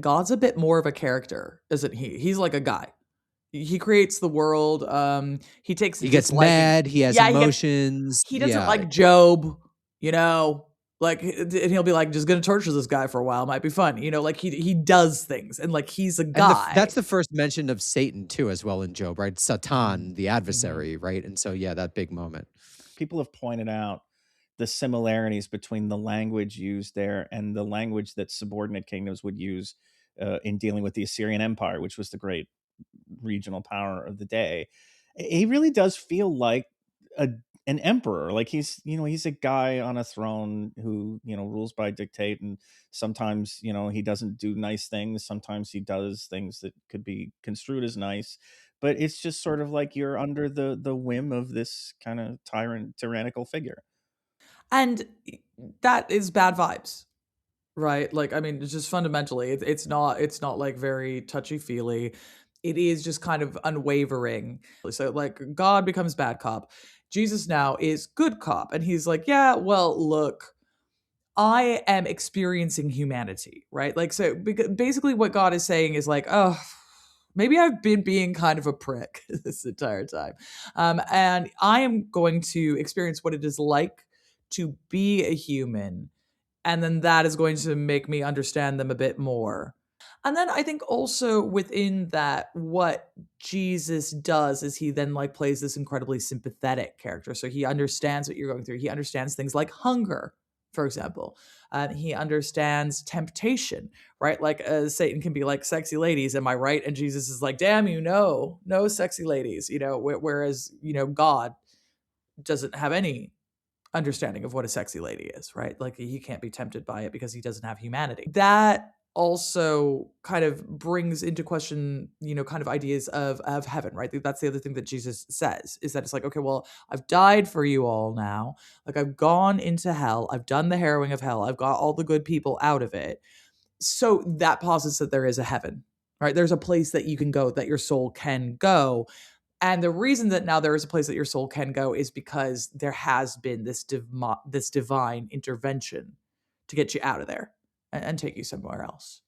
God's a bit more of a character, isn't he? He's like a guy. He creates the world. He takes a He gets disliking. mad, he has Yeah, emotions. he doesn't Yeah. like Job, you know. Like, and he'll be like, just gonna torture this guy for a while, might be fun, you know. Like he does things, and like he's a And guy. that's the first mention of Satan too, as well in Job, right? Mhm. Satan, the Mhm. adversary, right? And so, yeah, that big moment. People have pointed out the similarities between the language used there and the language that subordinate kingdoms would use in dealing with the Assyrian Empire, which was the great regional power of the day. He really does feel like a an emperor. Like he's a guy on a throne who, rules by dictate, and sometimes, he doesn't do nice things. Sometimes he does things that could be construed as nice. But it's just sort of like you're under the whim of this kind of tyrannical figure. And that is bad vibes, right? Like, I mean, it's just fundamentally, it's not like very touchy feely. It is just kind of unwavering. So, like, God becomes bad cop. Jesus now is good cop, and he's like, yeah, well, look, I am experiencing humanity, right? Like, so basically, what God is saying is like, oh, maybe I've been being kind of a prick this entire time. And I am going to experience what it is like to be a human. And then that is going to make me understand them a bit more. And then I think also within that, what Jesus does is he then like plays this incredibly sympathetic character. So he understands what you're going through. He understands things like hunger, for example. He understands temptation, right? Like Satan can be like, sexy ladies, am I right? And Jesus is like, damn you, no sexy ladies, you know, whereas, you know, God doesn't have any understanding of what a sexy lady is, right? Like he can't be tempted by it because he doesn't have humanity. That also kind of brings into question, you know, kind of ideas of heaven, right? That's the other thing that Jesus says is that it's like, okay, well, I've died for you all now. Like I've gone into hell. I've done the harrowing of hell. I've got all the good people out of it. So that posits that there is a heaven, right? There's a place that you can go, that your soul can go. And the reason that now there is a place that your soul can go is because there has been this divine intervention to get you out of there and take you somewhere else.